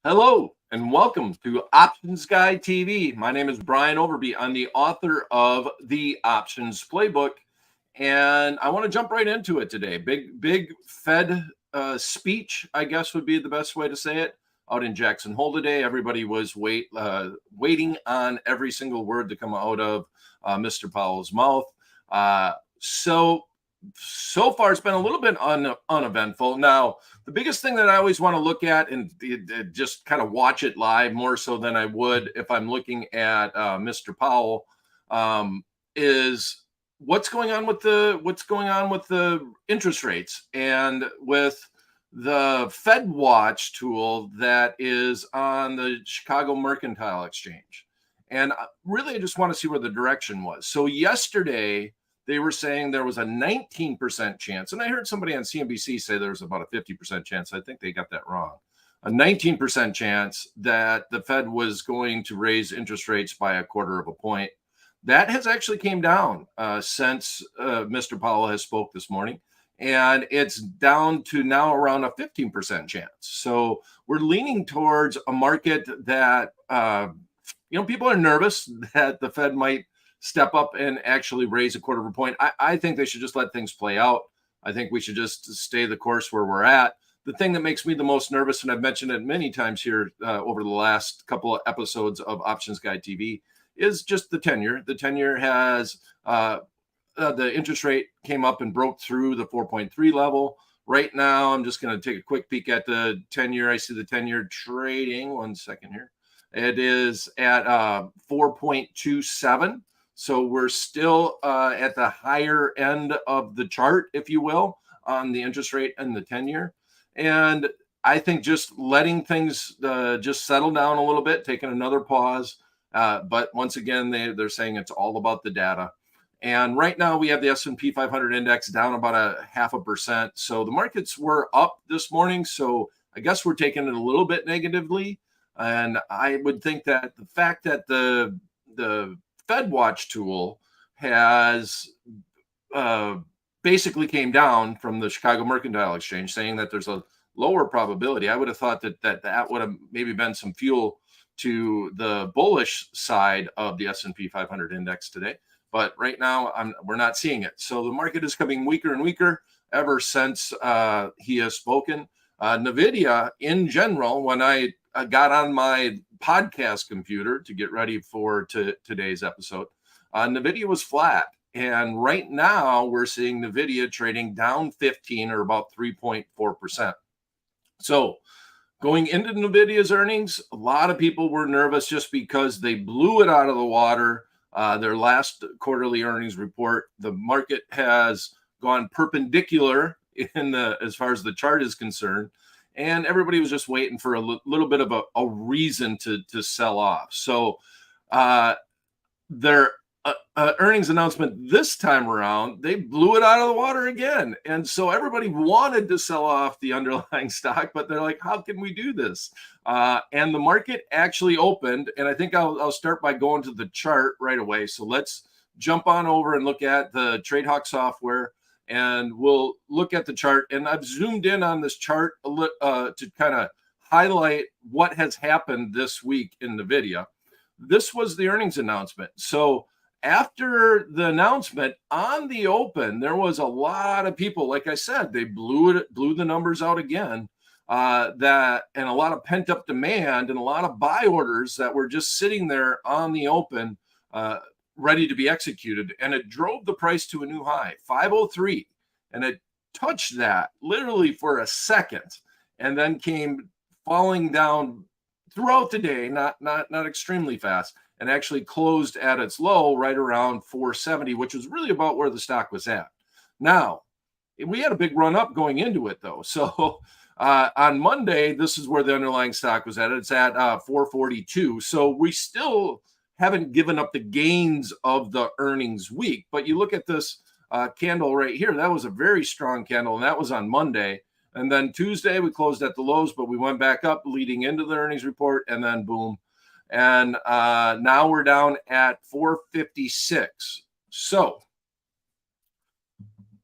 Hello and welcome to Options Guy TV. My name is Brian Overby. I'm the author of the Options Playbook, and I want to jump right into it today. Big Fed speech, I guess would be the best way to say it, out in Jackson Hole today. Everybody was waiting on every single word to come out of Mr. Powell's mouth. So far, it's been a little bit uneventful. Now, the biggest thing that I always want to look at and just kind of watch it live more so than I would if I'm looking at Mr. Powell is what's going on with the interest rates and with the Fed Watch tool that is on the Chicago Mercantile Exchange. And really, I just want to see where the direction was. So yesterday, they were saying there was a 19% chance. And I heard somebody on CNBC say there was about a 50% chance. I think they got that wrong. A 19% chance that the Fed was going to raise interest rates by a quarter of a point. That has actually came down since Mr. Powell has spoke this morning. And it's down to now around a 15% chance. So we're leaning towards a market that, people are nervous that the Fed might step up and actually raise a quarter of a point. I think they should just let things play out. I think we should just stay the course where we're at. The thing that makes me the most nervous, and I've mentioned it many times here over the last couple of episodes of Options Guide TV, is just the 10-year. The 10-year has the interest rate came up and broke through the 4.3 level. Right now, I'm just going to take a quick peek at the 10-year. I see the 10-year trading. 1 second here. It is at 4.27. So we're still at the higher end of the chart, if you will, on the interest rate and the 10-year. And I think just letting things just settle down a little bit, taking another pause. But once again, they're saying it's all about the data. And right now we have the S&P 500 index down about 0.5%. So the markets were up this morning. So I guess we're taking it a little bit negatively. And I would think that the fact that the Fed Watch tool has basically came down from the Chicago Mercantile Exchange saying that there's a lower probability. I would have thought that would have maybe been some fuel to the bullish side of the S&P 500 index today. But right now, we're not seeing it. So the market is coming weaker and weaker ever since he has spoken. Nvidia, in general, when I got on my podcast computer to get ready for today's episode, Nvidia was flat. And right now, we're seeing Nvidia trading down 15 or about 3.4%. So going into Nvidia's earnings, a lot of people were nervous just because they blew it out of the water. Their last quarterly earnings report, the market has gone perpendicular as far as the chart is concerned, and everybody was just waiting for a little bit of a reason to sell off. So their earnings announcement this time around, they blew it out of the water again, and so everybody wanted to sell off the underlying stock, but they're like, how can we do this? And the market actually opened, and I think I'll start by going to the chart right away. So let's jump on over and look at the TradeHawk software, and we'll look at the chart. And I've zoomed in on this chart to kind of highlight what has happened this week in NVIDIA. This was the earnings announcement. So after the announcement on the open, there was a lot of people, like I said, they blew the numbers out again. And a lot of pent-up demand and a lot of buy orders that were just sitting there on the open, ready to be executed. And it drove the price to a new high, 503. And it touched that literally for a second and then came falling down throughout the day, not extremely fast, and actually closed at its low right around 470, which was really about where the stock was at. Now, we had a big run up going into it, though. So on Monday, this is where the underlying stock was at. It's at 442. So we still haven't given up the gains of the earnings week. But you look at this candle right here. That was a very strong candle, and that was on Monday. And then Tuesday, we closed at the lows, but we went back up leading into the earnings report, and then boom. And now we're down at 456. So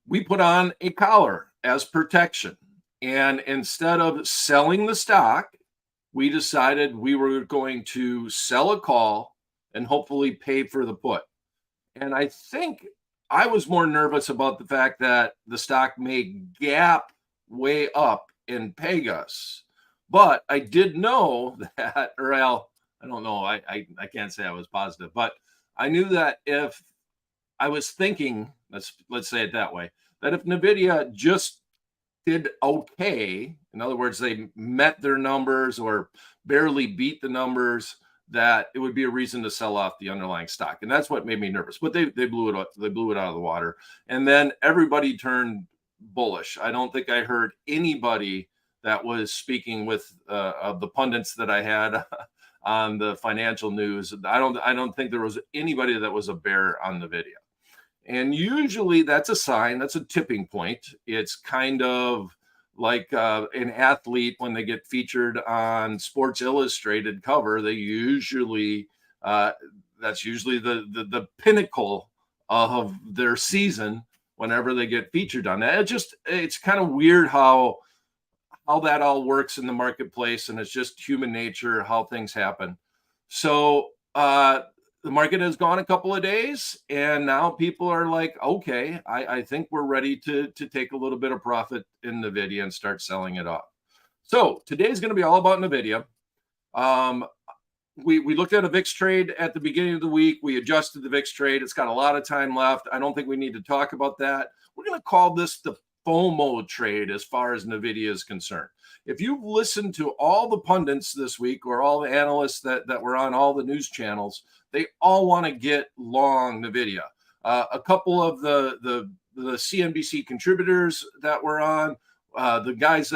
we put on a collar as protection. And instead of selling the stock, we decided we were going to sell a call and hopefully pay for the put. And I think I was more nervous about the fact that the stock may gap way up and peg us. But I did know that, or I don't know, I can't say I was positive, but I knew that if I was thinking, let's say it that way, that if Nvidia just did okay, in other words, they met their numbers or barely beat the numbers, that it would be a reason to sell off the underlying stock. And that's what made me nervous. But they blew it up, they blew it out of the water. And then everybody turned bullish. I don't think I heard anybody that was speaking with of the pundits that I had on the financial news. I don't think there was anybody that was a bear on the video. And usually that's a sign, that's a tipping point. It's kind of like an athlete when they get featured on Sports Illustrated cover, they usually that's usually the pinnacle of their season whenever they get featured on that. It's kind of weird how that all works in the marketplace, and it's just human nature how things happen. So the market has gone a couple of days, and now people are like, okay, I think we're ready to take a little bit of profit in Nvidia and start selling it off. So today's going to be all about Nvidia. We looked at a VIX trade at the beginning of the week. We adjusted the VIX trade. It's got a lot of time left. I don't think we need to talk about that. We're going to call this the FOMO trade as far as Nvidia is concerned. If you've listened to all the pundits this week or all the analysts that were on all the news channels, they all want to get long Nvidia. A couple of the CNBC contributors that were on, the guys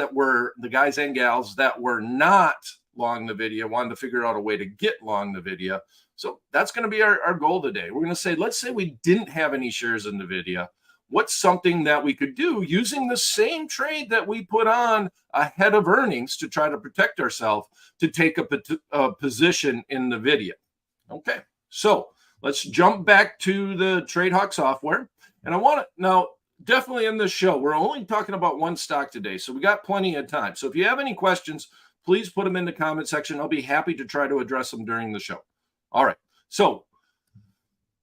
and gals that were not long Nvidia wanted to figure out a way to get long Nvidia. So that's going to be our goal today. We're going to say, let's say we didn't have any shares in Nvidia. What's something that we could do using the same trade that we put on ahead of earnings to try to protect ourselves to take a position in Nvidia? Okay, so let's jump back to the TradeHawk software. And I want to now, definitely in this show, we're only talking about one stock today, so we got plenty of time. So if you have any questions, please put them in the comment section. I'll be happy to try to address them during the show. All right, so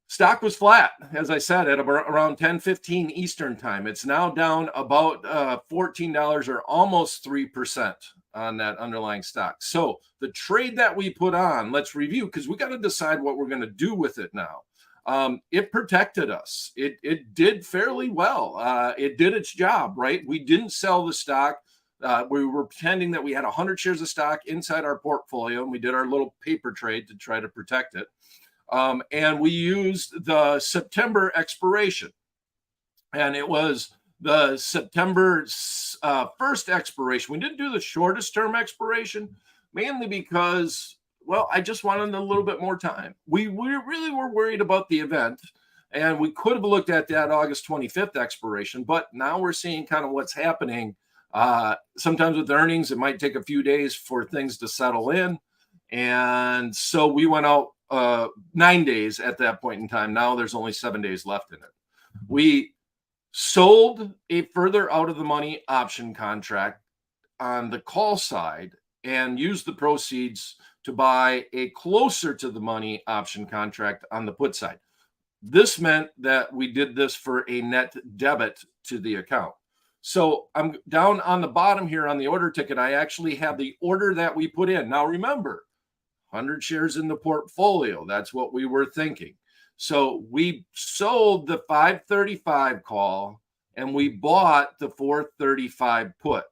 stock was flat, as I said, at around 10:15 Eastern time. It's now down about $14 or almost 3% on that underlying stock. So the trade that we put on, let's review, because we got to decide what we're going to do with it now. It protected us. It did fairly well. It did its job, right? We didn't sell the stock. We were pretending that we had 100 shares of stock inside our portfolio, and we did our little paper trade to try to protect it. And we used the September expiration, and it was the September 1st expiration. We didn't do the shortest term expiration, mainly because, well, I just wanted a little bit more time. We really were worried about the event, and we could have looked at that August 25th expiration, but now we're seeing kind of what's happening. Sometimes with earnings, it might take a few days for things to settle in. And so we went out 9 days at that point in time. Now there's only 7 days left in it. We sold a further out of the money option contract on the call side and used the proceeds to buy a closer to the money option contract on the put side. This meant that we did this for a net debit to the account. So I'm down on the bottom here on the order ticket. I actually have the order that we put in. Now remember, 100 shares in the portfolio. That's what we were thinking. So we sold the 535 call and we bought the 435 put.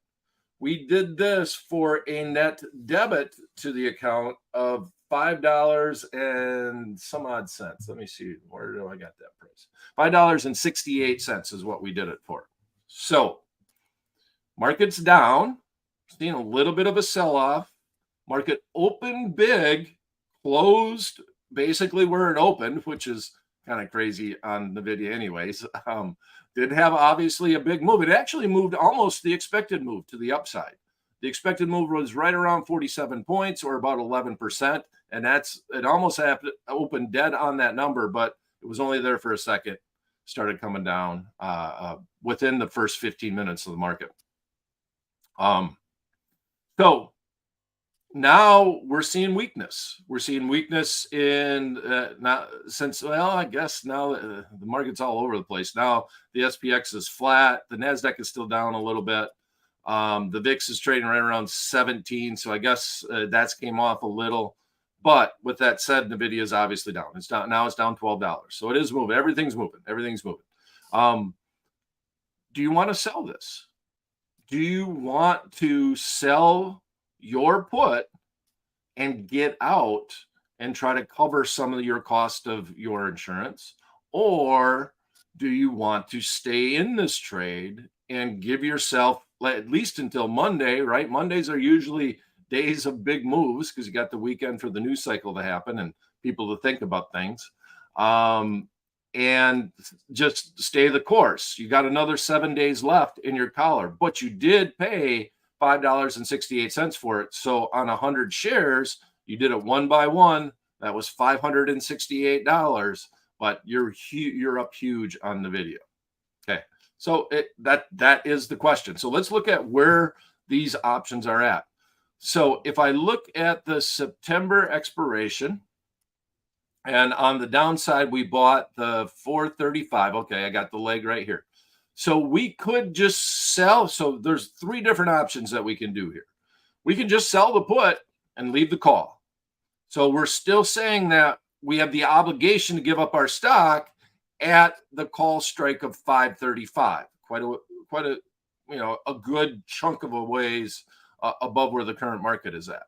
We did this for a net debit to the account of $5 and some odd cents. Let me see. Where do I got that price? $5.68 is what we did it for. So market's down, seeing a little bit of a sell-off. Market opened big, closed basically where it opened, which is kind of crazy on Nvidia anyways. Did have obviously a big move. It actually moved almost the expected move to the upside. The expected move was right around 47 points or about 11%. And it almost opened dead on that number, but it was only there for a second, started coming down within the first 15 minutes of the market. So now we're seeing weakness. We're seeing weakness in now since, well, I guess now the market's all over the place. Now the SPX is flat. The Nasdaq is still down a little bit. The VIX is trading right around 17, so I guess that's came off a little. But with that said, Nvidia is obviously down. It's down now. It's down $12, so it is moving. Everything's moving. Everything's moving. Do you want to sell this? Do you want to sell your put and get out and try to cover some of your cost of your insurance? Or do you want to stay in this trade and give yourself at least until Monday, right? Mondays are usually days of big moves because you got the weekend for the news cycle to happen and people to think about things. And just stay the course. You got another 7 days left in your collar, but you did pay $5.68 for it. So on 100 shares, you did it one by one. That was $568, but you're up huge on the video. Okay, so that is the question. So let's look at where these options are at. So if I look at the September expiration, and on the downside, we bought the 435. Okay, I got the leg right here. So we could just sell. So there's three different options that we can do here. We can just sell the put and leave the call. So we're still saying that we have the obligation to give up our stock at the call strike of 535. Quite a a good chunk of a ways above where the current market is at.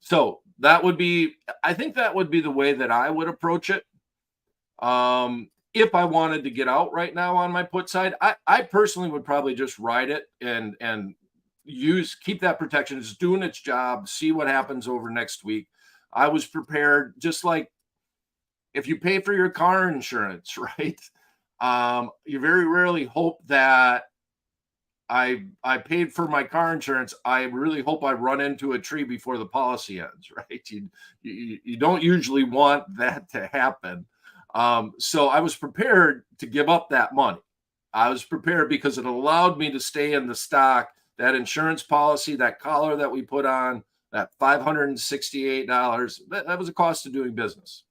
So that would be, I think that would be the way that I would approach it. If I wanted to get out right now on my put side, I personally would probably just ride it and keep that protection. It's doing its job. See what happens over next week. I was prepared, just like if you pay for your car insurance, right? You very rarely hope that I paid for my car insurance. I really hope I run into a tree before the policy ends, right? You don't usually want that to happen. So I was prepared to give up that money. I was prepared because it allowed me to stay in the stock. That insurance policy, that collar that we put on, that $568, that was a cost of doing business.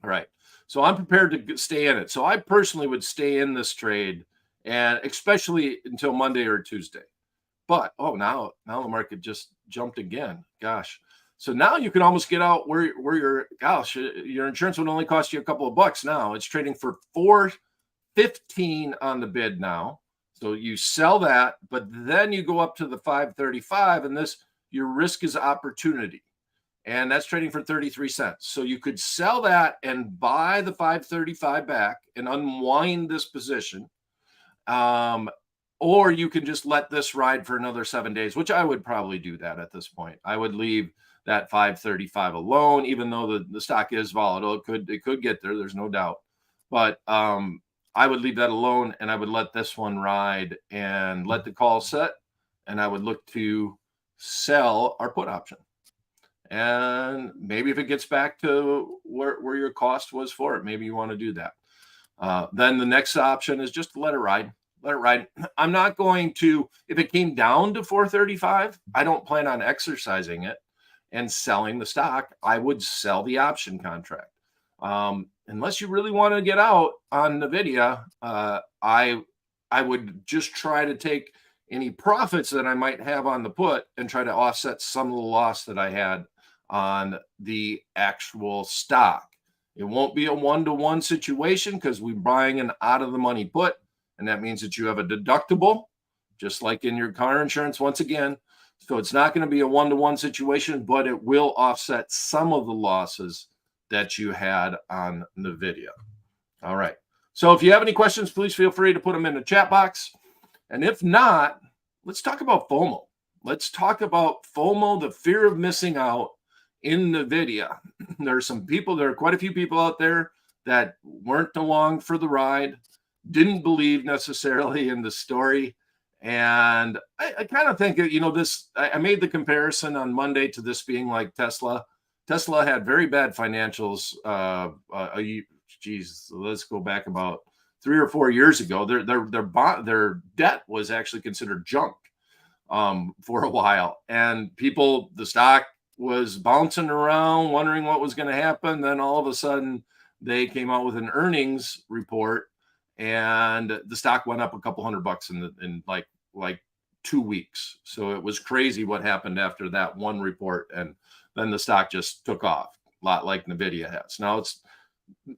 All right. So I'm prepared to stay in it. So I personally would stay in this trade, and especially until Monday or Tuesday. But now the market just jumped again. Gosh. So now you can almost get out where your insurance would only cost you a couple of bucks now. It's trading for $4.15 on the bid now. So you sell that, but then you go up to the 535, and your risk is opportunity. And that's trading for 33 cents. So you could sell that and buy the 535 back and unwind this position. Or you can just let this ride for another 7 days, which I would probably do that at this point. I would leave that 535 alone, even though the stock is volatile. It could get there. There's no doubt. But I would leave that alone, and I would let this one ride and let the call set. And I would look to sell our put option. And maybe if it gets back to where your cost was for it, maybe you want to do that. Then the next option is just to let it ride. Let it ride. I'm not going to, if it came down to 435, I don't plan on exercising it and selling the stock. I would sell the option contract. Unless you really want to get out on Nvidia, I would just try to take any profits that I might have on the put and try to offset some of the loss that I had on the actual stock. It won't be a one-to-one situation because we're buying an out-of-the-money put, and that means that you have a deductible, just like in your car insurance once again. So it's not going to be a one-to-one situation, but it will offset some of the losses that you had on Nvidia. All right. So if you have any questions, please feel free to put them in the chat box. And if not, let's talk about FOMO. Let's talk about FOMO, the fear of missing out in Nvidia. There are quite a few people out there that weren't along for the ride, didn't believe necessarily in the story. And I kind of think, I made the comparison on Monday to this being like Tesla. Tesla had very bad financials. Let's go back about 3 or 4 years ago. Their debt was actually considered junk. for a while. And the stock was bouncing around, wondering what was going to happen. Then all of a sudden, they came out with an earnings report, and the stock went up a couple $100 in like 2 weeks. So it was crazy what happened after that one report, and then the stock just took off, a lot like Nvidia has. Now it's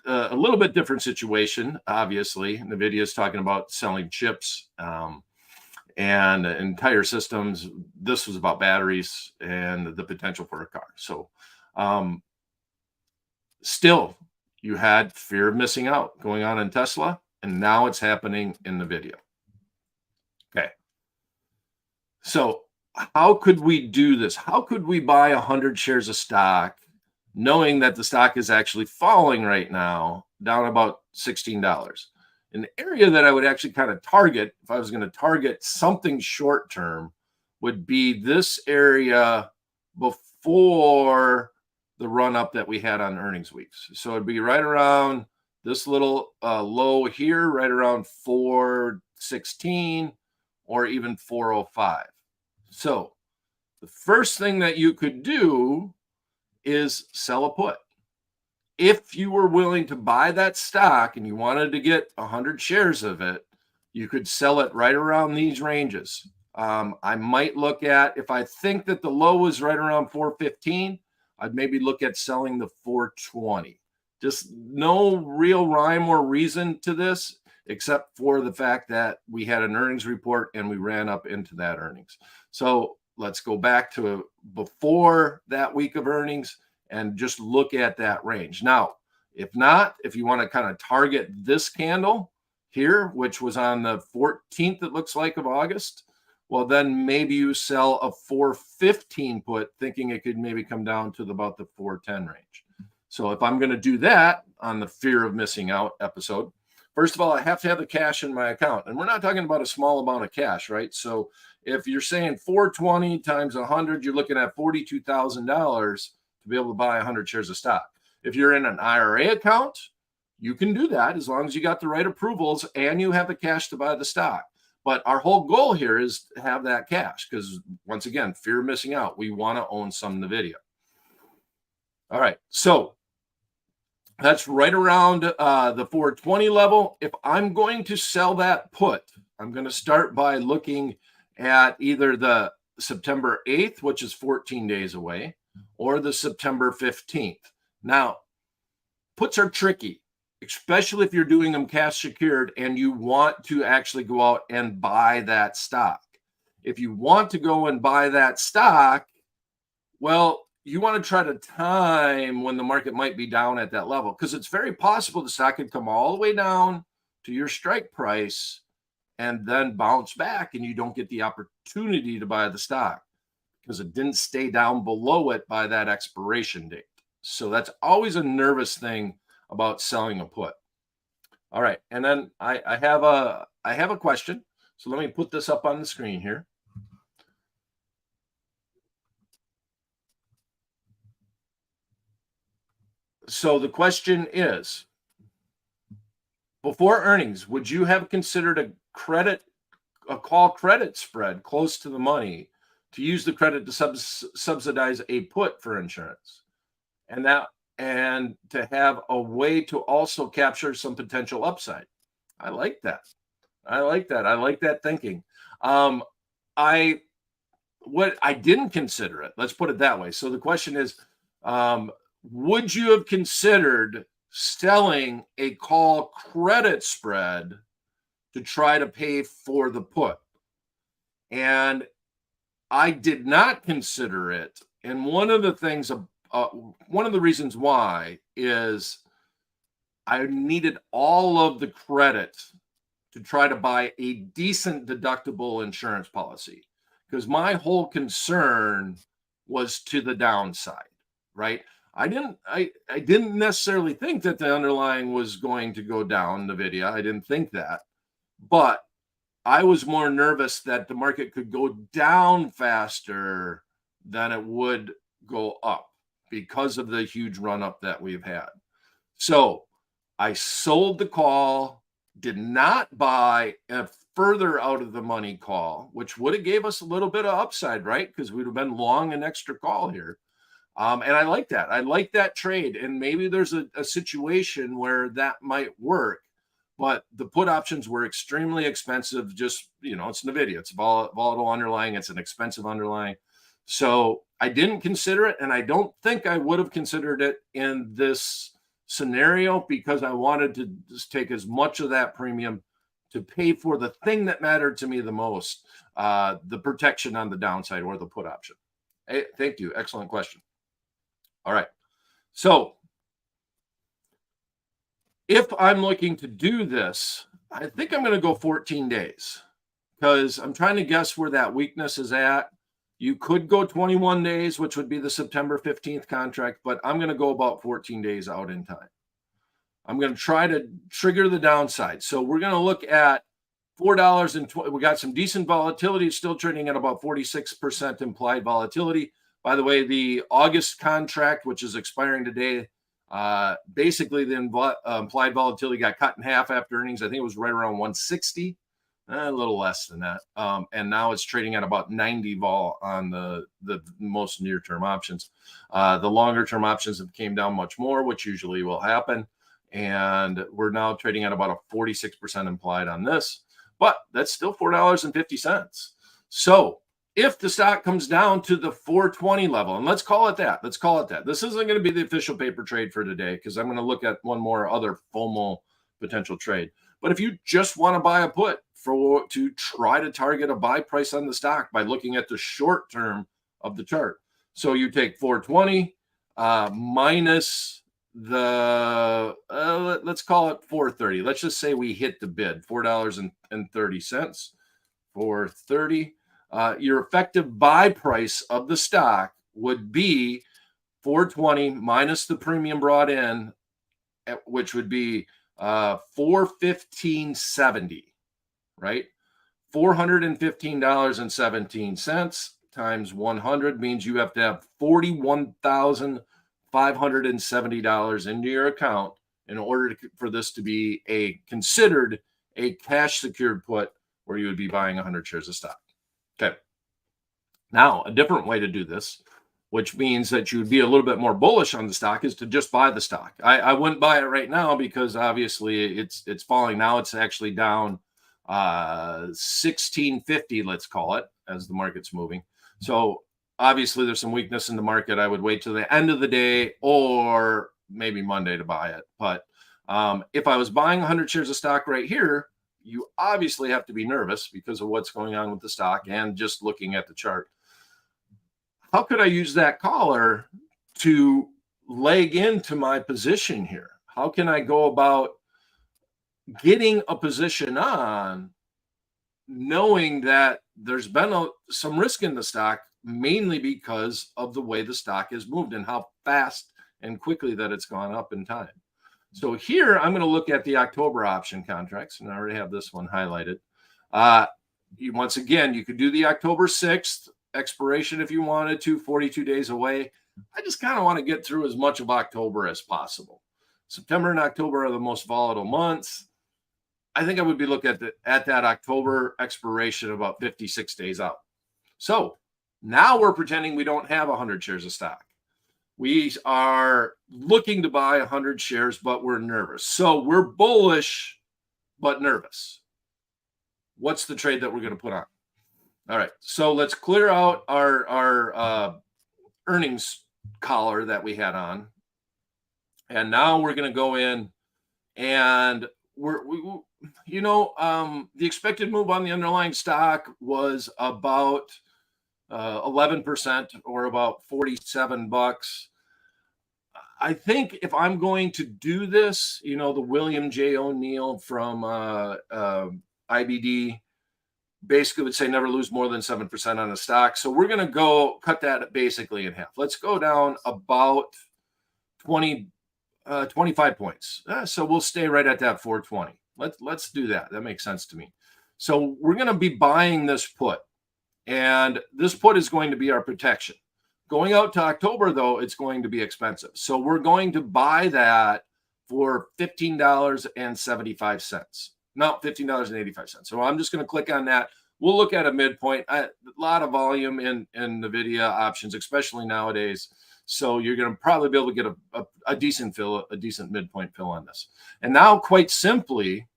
a little bit different situation. Obviously, Nvidia is talking about selling chips and entire systems. This was about batteries and the potential for a car. So still, you had fear of missing out going on in Tesla, and now it's happening in Nvidia. Okay. So how could we do this? How could we buy 100 shares of stock knowing that the stock is actually falling right now, down about $16? An area that I would actually kind of target, if I was going to target something short term, would be this area before the run up that we had on earnings weeks. So it'd be right around this little low here, right around 416 or even 405. So the first thing that you could do is sell a put. If you were willing to buy that stock and you wanted to get 100 shares of it, you could sell it right around these ranges. I might look at, if I think that the low is right around 415, I'd maybe look at selling the 420. Just no real rhyme or reason to this, except for the fact that we had an earnings report and we ran up into that earnings. So let's go back to before that week of earnings and just look at that range. Now, if not, if you want to kind of target this candle here, which was on the 14th, it looks like, of August, well, then maybe you sell a 415 put, thinking it could maybe come down to about the 410 range. So if I'm going to do that on the fear of missing out episode, first of all, I have to have the cash in my account. And we're not talking about a small amount of cash, right? So if you're saying 420 times 100, you're looking at $42,000 to be able to buy 100 shares of stock. If you're in an IRA account, you can do that as long as you got the right approvals and you have the cash to buy the stock. But our whole goal here is to have that cash because, once again, fear of missing out. We want to own some Nvidia. All right, so that's right around the 420 level. If I'm going to sell that put, I'm going to start by looking at either the September 8th, which is 14 days away, or the September 15th. Now, puts are tricky, especially if you're doing them cash secured and you want to actually go out and buy that stock. If you want to go and buy that stock, well, you want to try to time when the market might be down at that level, because it's very possible the stock could come all the way down to your strike price and then bounce back and you don't get the opportunity to buy the stock because it didn't stay down below it by that expiration date. So that's always a nervous thing about selling a put. All right, and then I have a question. So let me put this up on the screen here. So the question is, before earnings, would you have considered a call credit spread close to the money to use the credit to subsidize a put for insurance? And to have a way to also capture some potential upside. I like that. I like that thinking. I didn't consider it. Let's put it that way. So the question is, would you have considered selling a call credit spread to try to pay for the put? And I did not consider it. And one of the reasons why is I needed all of the credit to try to buy a decent deductible insurance policy, because my whole concern was to the downside, right? I didn't necessarily think that the underlying was going to go down, Nvidia. I didn't think that, but I was more nervous that the market could go down faster than it would go up because of the huge run up that we've had. So I sold the call, did not buy a further out of the money call, which would have gave us a little bit of upside, right? Because we'd have been long an extra call here. And I like that. I like that trade. And maybe there's a situation where that might work. But the put options were extremely expensive. Just, it's NVIDIA. It's volatile underlying. It's an expensive underlying. So I didn't consider it. And I don't think I would have considered it in this scenario because I wanted to just take as much of that premium to pay for the thing that mattered to me the most, the protection on the downside or the put option. Hey, thank you. Excellent question. All right. So if I'm looking to do this, I think I'm going to go 14 days because I'm trying to guess where that weakness is at. You could go 21 days, which would be the September 15th contract, but I'm going to go about 14 days out in time. I'm going to try to trigger the downside. So we're going to look at $4.20. We got some decent volatility, still trading at about 46% implied volatility. By the way, the August contract, which is expiring today, basically the implied volatility got cut in half after earnings. I think it was right around 160, a little less than that. And now it's trading at about 90 vol on the most near-term options. The longer-term options have came down much more, which usually will happen. And we're now trading at about a 46% implied on this, but that's still $4.50. So if the stock comes down to the 420 level, and let's call it that, this isn't going to be the official paper trade for today because I'm going to look at one more other FOMO potential trade. But if you just want to buy a put to try to target a buy price on the stock by looking at the short term of the chart. So you take 420 minus the let's call it 430. Let's just say we hit the bid, $4.30, 430. Your effective buy price of the stock would be 420 minus the premium brought in, which would be 415.70, right? $415.17 times 100 means you have to have $41,570 into your account in order for this to be considered a cash secured put where you would be buying 100 shares of stock. Okay. Now, a different way to do this, which means that you'd be a little bit more bullish on the stock, is to just buy the stock. I wouldn't buy it right now because obviously it's falling. Now it's actually down 1650, let's call it, as the market's moving. So obviously there's some weakness in the market. I would wait till the end of the day or maybe Monday to buy it. But if I was buying 100 shares of stock right here, you obviously have to be nervous because of what's going on with the stock and just looking at the chart. How could I use that collar to leg into my position here? How can I go about getting a position on knowing that there's been some risk in the stock, mainly because of the way the stock has moved and how fast and quickly that it's gone up in time? So here I'm going to look at the October option contracts, and I already have this one highlighted. Once again, you could do the October 6th expiration if you wanted to, 42 days away. I just kind of want to get through as much of October as possible. September and October are the most volatile months. I think I would be looking at that October expiration about 56 days out. So now we're pretending we don't have 100 shares of stock. We are looking to buy 100 shares, but we're nervous. So we're bullish, but nervous. What's the trade that we're going to put on? All right. So let's clear out our earnings collar that we had on. And now we're going to go in and the expected move on the underlying stock was about 11% or about $47. I think if I'm going to do this, the William J. O'Neill from IBD basically would say never lose more than 7% on a stock. So we're going to go cut that basically in half. Let's go down about 25 points. So we'll stay right at that 420. Let's do that. That makes sense to me. So we're going to be buying this put. And this put is going to be our protection. Going out to October, though, it's going to be expensive. So we're going to buy that for $15.75. No, $15.85. So I'm just going to click on that. We'll look at a midpoint. A lot of volume in NVIDIA options, especially nowadays. So you're going to probably be able to get a decent fill, a decent midpoint fill on this. And now, quite simply,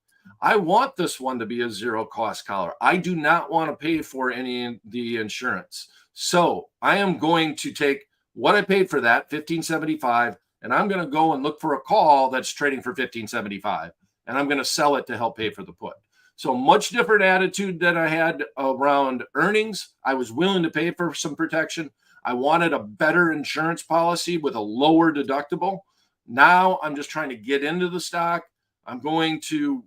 I want this one to be a zero cost collar. I do not want to pay for any of the insurance. So I am going to take what I paid for that, $15.75, and I'm going to go and look for a call that's trading for $15.75, and I'm going to sell it to help pay for the put. So much different attitude than I had around earnings. I was willing to pay for some protection. I wanted a better insurance policy with a lower deductible. Now I'm just trying to get into the stock. I'm going to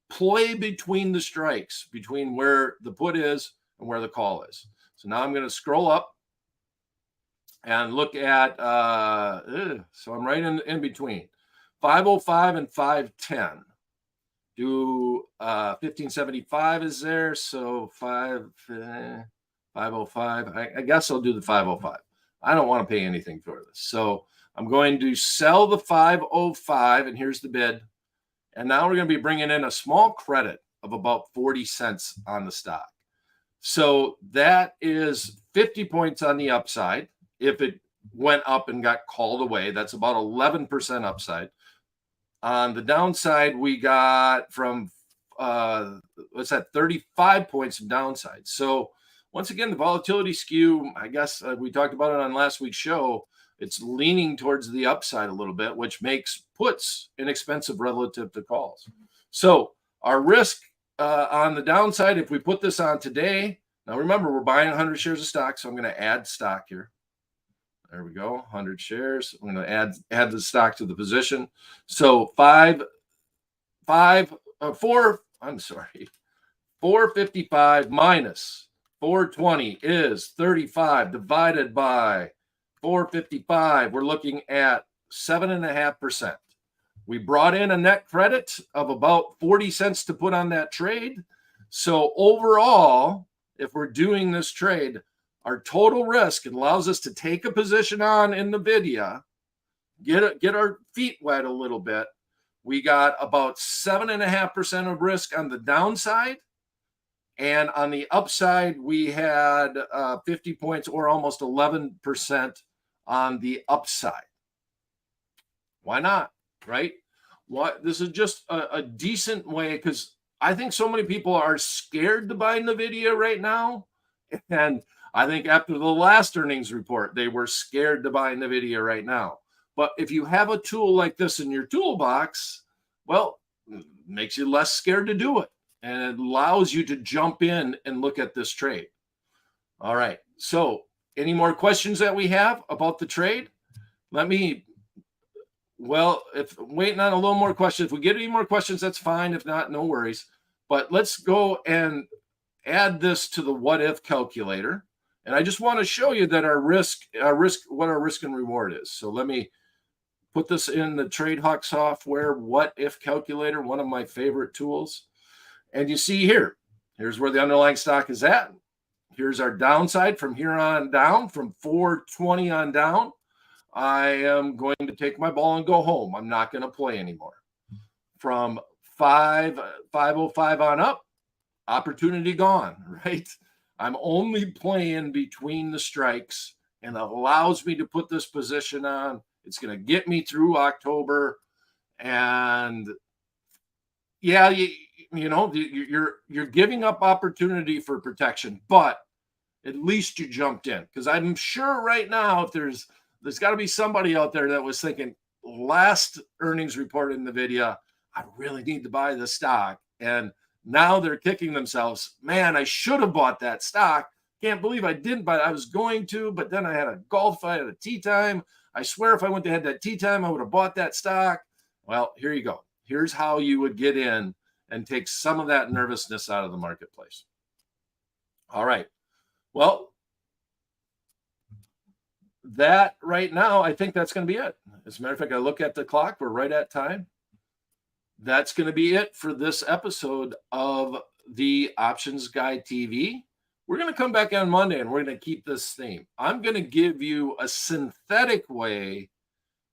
play between the strikes, between where the put is and where the call is. So now I'm going to scroll up and look at, so I'm right in between 505 and 510. Do 1575 is there. So 505. I guess I'll do the 505. I don't want to pay anything for this. So I'm going to sell the 505, and here's the bid. And now we're going to be bringing in a small credit of about 40 cents on the stock. So that is 50 points on the upside. If it went up and got called away, that's about 11% upside. On the downside, we got from, 35 points of downside. So once again, the volatility skew, I guess we talked about it on last week's show, it's leaning towards the upside a little bit, which makes puts inexpensive relative to calls. So our risk on the downside, if we put this on today, now remember, we're buying 100 shares of stock, so I'm going to add stock here. There we go, 100 shares. I'm going to add the stock to the position. So 455 minus 420 is 35 divided by 455. We're looking at 7.5%. We brought in a net credit of about 40 cents to put on that trade. So overall, if we're doing this trade, our total risk, it allows us to take a position on in Nvidia, get our feet wet a little bit. We got about 7.5% of risk on the downside. And on the upside, we had 50 points or almost 11% on the upside. Why not, right? This is just a decent way, because I think so many people are scared to buy Nvidia right now. And I think after the last earnings report, they were scared to buy Nvidia right now. But if you have a tool like this in your toolbox, well, it makes you less scared to do it. And it allows you to jump in and look at this trade. All right. So any more questions that we have about the trade? If waiting on a little more questions, if we get any more questions, that's fine. If not, no worries. But let's go and add this to the what if calculator. And I just want to show you that what our risk and reward is. So let me put this in the TradeHawk software what if calculator, one of my favorite tools. And you see here's where the underlying stock is at. Here's our downside from here on down, from 420 on down. I am going to take my ball and go home. I'm not going to play anymore. From 505 on up, opportunity gone, right? I'm only playing between the strikes, and it allows me to put this position on. It's going to get me through October. And yeah, you're giving up opportunity for protection, but at least you jumped in. Because I'm sure right now, if there's got to be somebody out there that was thinking, last earnings report in Nvidia, I really need to buy the stock. And now they're kicking themselves. Man, I should have bought that stock. Can't believe I didn't, but I was going to, but then I had a golf fight at a tea time. I swear if I went to have that tea time, I would have bought that stock. Well, here you go. Here's how you would get in and take some of that nervousness out of the marketplace. All right. Well, that right now, I think that's going to be it. As a matter of fact, I look at the clock. We're right at time. That's going to be it for this episode of the Options Guy TV. We're going to come back on Monday, and we're going to keep this theme. I'm going to give you a synthetic way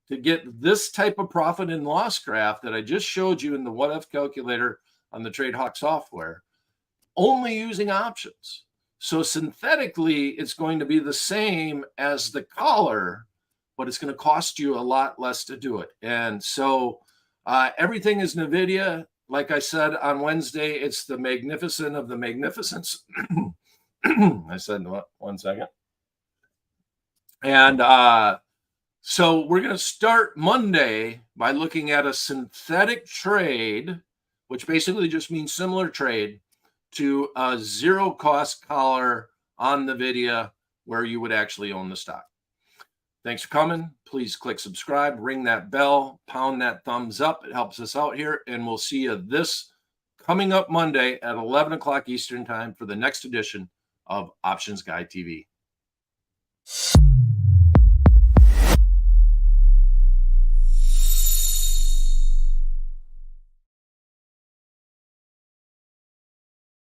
to get this type of profit and loss graph that I just showed you in the what if calculator on the TradeHawk software, only using options. So synthetically, it's going to be the same as the collar, but it's going to cost you a lot less to do it. And so everything is NVIDIA. Like I said on Wednesday, it's the magnificent of the magnificence. I said, what? 1 second. And so we're going to start Monday by looking at a synthetic trade, which basically just means similar trade to a zero cost collar on NVIDIA where you would actually own the stock. Thanks for coming. Please click subscribe, ring that bell, pound that thumbs up. It helps us out here. And we'll see you this coming up Monday at 11 o'clock Eastern time for the next edition of Options Guy TV.